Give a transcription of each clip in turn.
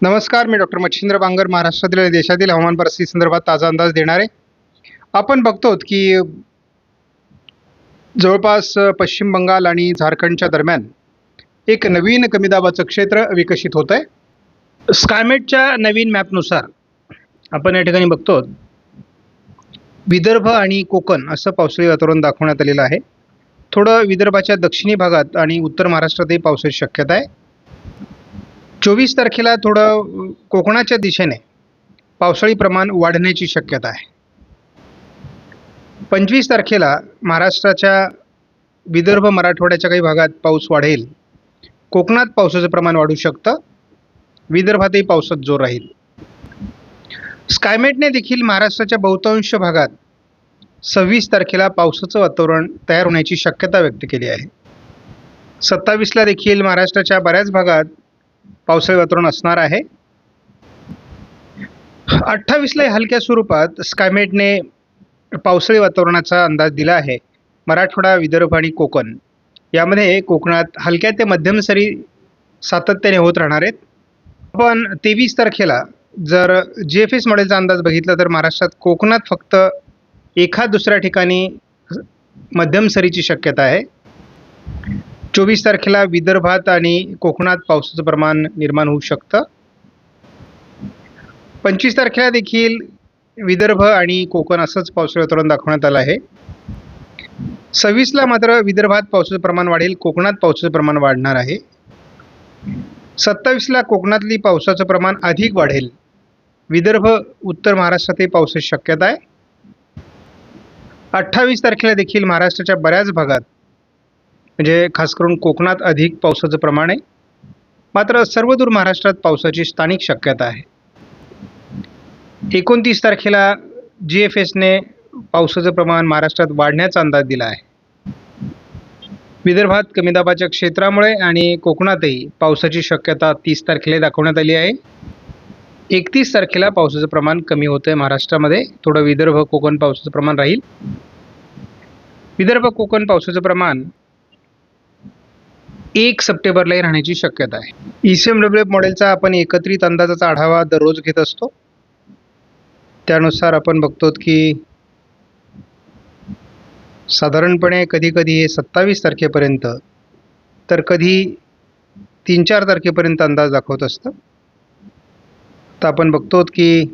नमस्कार, मी डॉक्टर मच्छिंद्र बांगर, महाराष्ट्रातील आणि देशातील हवामान परिस्थिती संदर्भात ताजा अंदाज देणार आहे. आपण बघतो की जवळपास पश्चिम बंगाल आणि झारखंडच्या दरम्यान एक नवीन कमी दाबाचं क्षेत्र विकसित होत आहे. स्कायमेटच्या नवीन मॅपनुसार आपण या ठिकाणी बघतो विदर्भ आणि कोकण असं पावसाळी वातावरण दाखवण्यात आलेलं आहे. थोडं विदर्भाच्या दक्षिणी भागात आणि उत्तर महाराष्ट्रातही पावसाची शक्यता आहे. 24 तारखेला थोडं कोकणाच्या दिशेने पावसाळी प्रमाण वाढण्याची शक्यता आहे. 25 तारखेला महाराष्ट्राच्या विदर्भ मराठवाड्याच्या काही भागात पाऊस वाढेल. कोकणात पावसाचं प्रमाण वाढू शकतं. विदर्भातही पावसात जोर राहील. स्कायमेटने देखील महाराष्ट्राच्या बहुतांश भागात 26 तारखेला पावसाचं वातावरण तयार होण्याची शक्यता व्यक्त केली आहे. 27ला देखील महाराष्ट्राच्या बऱ्याच भागात पावसाळी वातावरण असणार आहे. 28ला हलक्या स्वरूपात स्कायमेटने पावसाळी वातावरणाचा अंदाज दिला आहे. मराठवाडा, विदर्भ आणि कोकण यामध्ये कोकणात हलक्या ते मध्यम सरी सातत्याने होत राहणार आहेत. पण 23 तारखेला जर GFS मॉडेलचा अंदाज बघितला तर महाराष्ट्रात कोकणात फक्त एखाद दुसऱ्या ठिकाणी मध्यम सरीची शक्यता आहे. 24 तारखेला विदर्भात आणि कोकणात पावसाचं प्रमाण निर्माण होऊ शकतं. 25 तारखेला देखील विदर्भ आणि कोकण असंच पावसाळी वातावरण दाखवण्यात आलं आहे. 26ला मात्र विदर्भात पावसाचं प्रमाण वाढेल, कोकणात पावसाचं प्रमाण वाढणार आहे. 27ला कोकणातली पावसाचं प्रमाण अधिक वाढेल. विदर्भ, उत्तर महाराष्ट्रातही पावसाची शक्यता आहे. 28 तारखेला देखील महाराष्ट्राच्या बऱ्याच भागात म्हणजे खास करून कोकणात अधिक पावसाचं प्रमाण आहे. मात्र सर्वदूर महाराष्ट्रात पावसाची स्थानिक शक्यता आहे. 29 तारखेला GFSने पावसाचं प्रमाण महाराष्ट्रात वाढण्याचा अंदाज दिला आहे. विदर्भात कमी दाबाच्या क्षेत्रामुळे आणि कोकणातही पावसाची शक्यता 30 तारखेला दाखवण्यात आली आहे. 31 तारखेला पावसाचं प्रमाण कमी होतं आहे महाराष्ट्रामध्ये. थोडं विदर्भ, कोकण पावसाचं प्रमाण राहील. विदर्भ, कोकण पावसाचं प्रमाण 1 सप्टेंबरलाही राहण्याची शक्यता आहे. ECMWF मॉडेलचा आपण एकत्रित अंदाजाचा आढावा दररोज घेत असतो. त्यानुसार आपण बघतो की साधारणपणे कधी हे 27 तारखेपर्यंत तर कधी 3-4 तारखेपर्यंत अंदाज दाखवत असतं. तर आपण बघतो की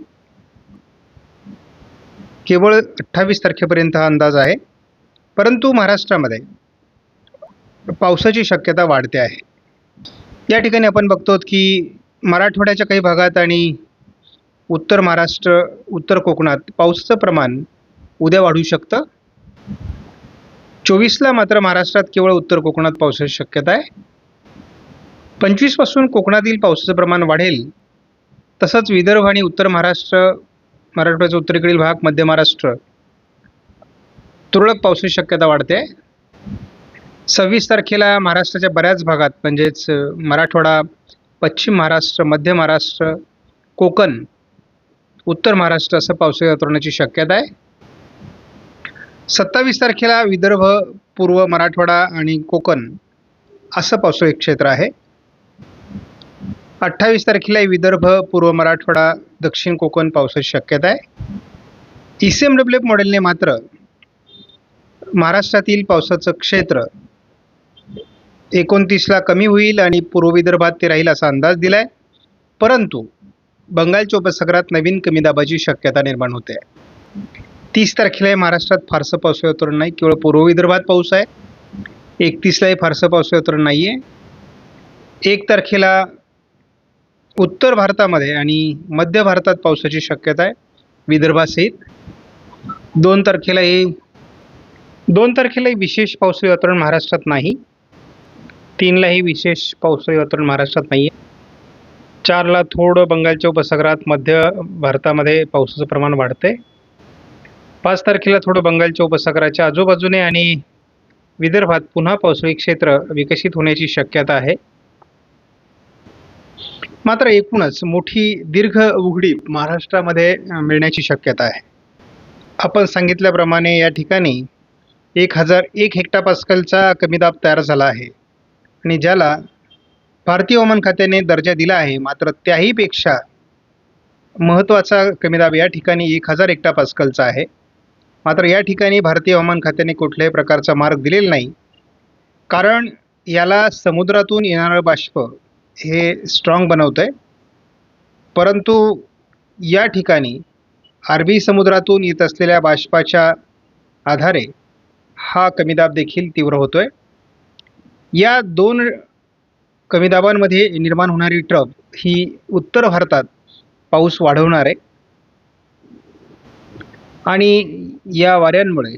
केवळ 28 तारखेपर्यंत हा अंदाज आहे. परंतु महाराष्ट्रामध्ये पावसाची शक्यता वाढते आहे. या ठिकाणी आपण बघतो की मराठवाड्याच्या काही भागात आणि उत्तर महाराष्ट्र, उत्तर कोकणात पावसाचं प्रमाण उद्या वाढू शकतं. 24ला मात्र महाराष्ट्रात केवळ उत्तर कोकणात पावसाची शक्यता आहे. 25 पासून कोकणातील पावसाचं प्रमाण वाढेल. तसंच विदर्भ आणि उत्तर महाराष्ट्र, मराठवाड्याचा उत्तरेकडील भाग, मध्य महाराष्ट्र तुरळक पावसाची शक्यता वाढते. 26 तारखेला महाराष्ट्राच्या बऱ्याच भागात म्हणजेच मराठवाडा, पश्चिम महाराष्ट्र, मध्य महाराष्ट्र, कोकण, उत्तर महाराष्ट्र असं पावसाळी वातावरणाची शक्यता आहे. 27 तारखेला विदर्भ, पूर्व मराठवाडा आणि कोकण असं पावसाळी क्षेत्र आहे. 28 तारखेला विदर्भ, पूर्व मराठवाडा, दक्षिण कोकण पावसाची शक्यता आहे. ECMWF मॉडेलने मात्र महाराष्ट्रातील पावसाचं क्षेत्र 29ला कमी होईल आणि पूर्व विदर्भात ते राहील असा अंदाज दिला आहे. परंतु बंगालच्या उपसागरात नवीन कमी दाबाची शक्यता निर्माण होते. 30 तारखेला महाराष्ट्रात फारसं पावसाळी वातावरण नाही, केवळ पूर्व विदर्भात पाऊस आहे. 31लाही फारसं पावसाळी वातावरण नाही आहे. 1 तारखेला उत्तर भारतामध्ये आणि मध्य भारतात पावसाची शक्यता आहे विदर्भासहित. 2 तारखेलाही विशेष पावसाळी वातावरण महाराष्ट्रात नाही. 3लाही विशेष पावसाळी वातावरण महाराष्ट्रात नाही आहे. 4ला थोडं बंगालच्या उपसागरात, मध्य भारतामध्ये पावसाचं प्रमाण वाढते. 5 तारखेला थोडं बंगालच्या उपसागराच्या आजूबाजूने आणि विदर्भात पुन्हा पावसाळी क्षेत्र विकसित होण्याची शक्यता आहे. मात्र एकूणच मोठी दीर्घ उघडी महाराष्ट्रामध्ये मिळण्याची शक्यता आहे. आपण सांगितल्याप्रमाणे या ठिकाणी 1001 हेक्टोपास्कलचा कमी दाब तयार झाला आहे आणि ज्याला भारतीय हवामान खात्याने दर्जा दिला आहे, मात्र त्याहीपेक्षा महत्त्वाचा कमीदाब या ठिकाणी 1000 हेक्टोपास्कलचा आहे. मात्र या ठिकाणी भारतीय हवामान खात्याने कुठल्याही प्रकारचा मार्क दिलेला नाही, कारण याला समुद्रातून येणारं बाष्प हे स्ट्रॉंग बनवतं आहे. परंतु या ठिकाणी अरबी समुद्रातून येत असलेल्या बाष्पाच्या आधारे हा कमीदाब देखील तीव्र होतोय. या दोन कमीदाबांमध्ये निर्माण होणारी ट्रफ ही उत्तर भारतात पाऊस वाढवणार आहे आणि या वाऱ्यांमुळे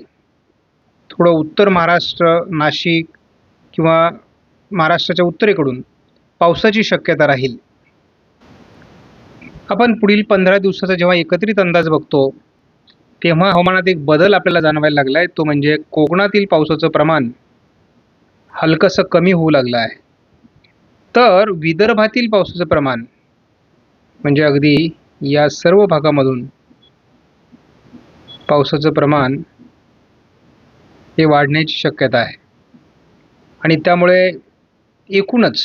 थोडं उत्तर महाराष्ट्र, नाशिक किंवा महाराष्ट्राच्या उत्तरेकडून पावसाची शक्यता राहील. आपण पुढील 15 दिवसाचा जेव्हा एकत्रित अंदाज बघतो, तेव्हा हवामानात एक बदल आपल्याला जाणवायला लागला आहे. तो म्हणजे कोकणातील पावसाचं प्रमाण हलकंसं कमी होऊ लागलं आहे. तर विदर्भातील पावसाचं प्रमाण म्हणजे अगदी या सर्व भागामधून पावसाचं प्रमाण हे वाढण्याची शक्यता आहे आणि त्यामुळे एकूणच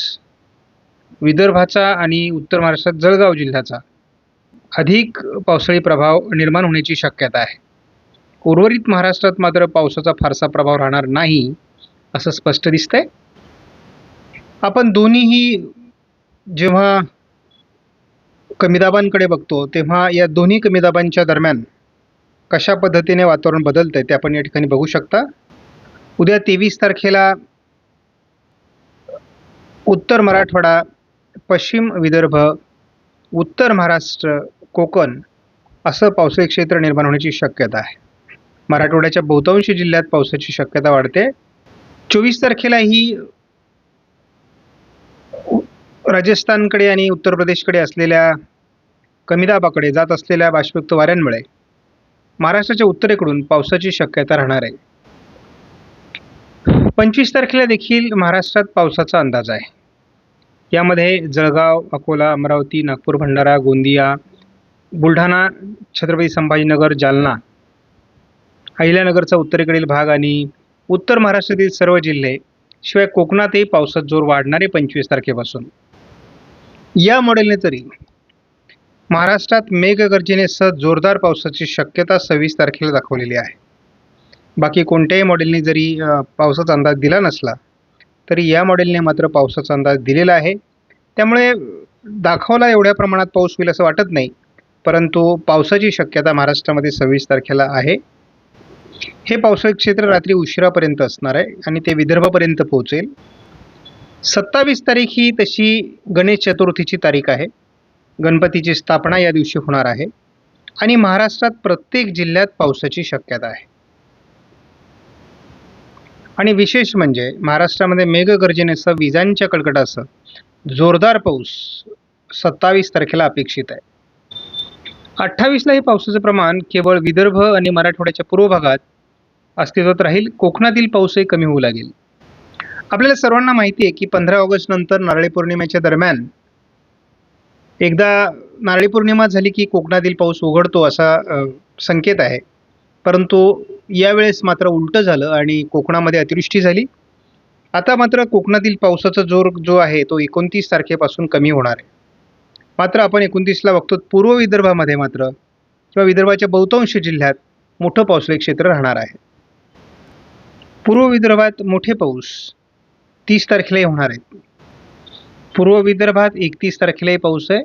विदर्भाचा आणि उत्तर महाराष्ट्रात जळगाव जिल्ह्याचा अधिक पावसाळी प्रभाव निर्माण होण्याची शक्यता आहे. उर्वरित महाराष्ट्रात मात्र पावसाचा फारसा प्रभाव राहणार नाही असं स्पष्ट दिसतंय. आपण दोन्हीही जेव्हा कमीदाबांकडे बघतो, तेव्हा या दोन्ही कमीदाबांच्या दरम्यान कशा पद्धतीने वातावरण बदलतंय ते आपण या ठिकाणी बघू शकता. उद्या 23 तारखेला उत्तर मराठवाडा, पश्चिम विदर्भ, उत्तर महाराष्ट्र, कोकण असं पावसाळी क्षेत्र निर्माण होण्याची शक्यता आहे. मराठवाड्याच्या बहुतांश जिल्ह्यात पावसाची शक्यता वाढते. 24 तारखेला ही राजस्थानकडे आणि उत्तर प्रदेशकडे असलेल्या कमीदाबाकडे जात असलेल्या बाष्पयुक्त वाऱ्यांमुळे महाराष्ट्राच्या उत्तरेकडून पावसाची शक्यता राहणार आहे. 25 तारखेला देखील महाराष्ट्रात पावसाचा अंदाज आहे. यामध्ये जळगाव, अकोला, अमरावती, नागपूर, भंडारा, गोंदिया, बुलढाणा, छत्रपती संभाजीनगर, जालना, अहिल्यानगरचा उत्तरेकडील भाग आणि उत्तर महाराष्ट्रातील सर्व जिल्हे, शिवाय कोकणातही पावसाचा जोर वाढणार आहे 25 तारखेपासून. या मॉडेलने तरी महाराष्ट्रात मेघगर्जनेसह जोरदार पावसाची शक्यता 26 तारखेला दाखवलेली आहे. बाकी कोणत्याही मॉडेलने जरी पावसाचा अंदाज दिला नसला तरी या मॉडेलने मात्र पावसाचा अंदाज दिलेला आहे. त्यामुळे दाखवला एवढ्या प्रमाणात पाऊस होईल असं वाटत नाही, परंतु पावसाची शक्यता महाराष्ट्रामध्ये 26 तारखेला आहे. हे पावसाळी क्षेत्र रात्री उशिरापर्यंत असणार आहे आणि ते विदर्भापर्यंत पोहोचेल. 27 तारीख ही तशी गणेश चतुर्थीची तारीख आहे. गणपतीची स्थापना या दिवशी होणार आहे आणि महाराष्ट्रात प्रत्येक जिल्ह्यात पावसाची शक्यता आहे. आणि विशेष म्हणजे महाराष्ट्रामध्ये मेघगर्जनेसह विजांच्या कडकडासह जोरदार पाऊस 27 तारखेला अपेक्षित आहे. 28ला हे पावसाचं प्रमाण केवळ विदर्भ आणि मराठवाड्याच्या पूर्व भागात अस्तित्वात राहील. कोकणातील पाऊसही कमी होऊ लागेल. आपल्याला सर्वांना माहिती आहे की 15 ऑगस्ट नंतर नारळी पौर्णिमेच्या दरम्यान एकदा नारळी पौर्णिमा झाली की कोकणातील पाऊस उघडतो असा संकेत आहे. परंतु यावेळेस मात्र उलटं झालं आणि कोकणामध्ये अतिवृष्टी झाली. आता मात्र कोकणातील पावसाचा जोर जो आहे तो 29 तारखेपासून कमी होणार आहे. मात्र आपण 29ला बघतो पूर्व विदर्भामध्ये मात्र किंवा विदर्भाच्या बहुतांश जिल्ह्यात मोठं पावसाळी क्षेत्र राहणार आहे. पूर्व विदर्भात मोठे पाऊस 30 तारखेलाही होणार आहेत. पूर्व विदर्भात 31 तारखेलाही पाऊस आहे.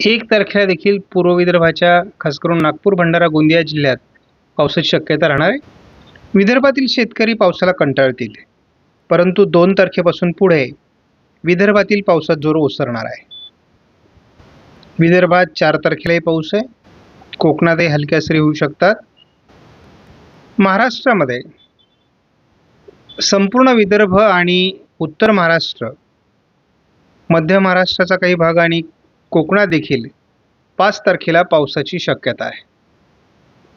1 तारखेला देखील पूर्व विदर्भाच्या खास करून नागपूर, भंडारा, गोंदिया जिल्ह्यात पावसाची शक्यता राहणार आहे. विदर्भातील शेतकरी पावसाला कंटाळतील, परंतु 2 तारखेपासून पुढे विदर्भातील पावसाचा जोर ओसरणार आहे. विदर्भात 4 तारखेलाही पाऊस आहे. कोकणातही हलक्या सरी होऊ शकतात. महाराष्ट्रामध्ये संपूर्ण विदर्भ आणि उत्तर महाराष्ट्र, मध्य महाराष्ट्राचा काही भाग आणि कोकणात देखील 5 तारखेला पावसाची शक्यता आहे.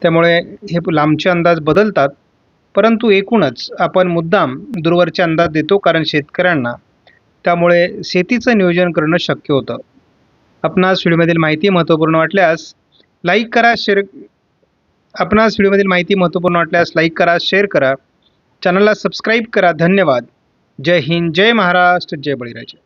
त्यामुळे हे लांबचे अंदाज बदलतात, परंतु एकूणच आपण मुद्दाम दूरवरचे अंदाज देतो कारण शेतकऱ्यांना त्यामुळे शेतीचं नियोजन करणं शक्य होतं. आपणास व्हिडिओमधील माहिती महत्त्वपूर्ण वाटल्यास लाईक करा, लाईक करा, शेअर करा, चॅनलला सबस्क्राईब करा. धन्यवाद. जय हिंद, जय महाराष्ट्र, जय बळीराजा.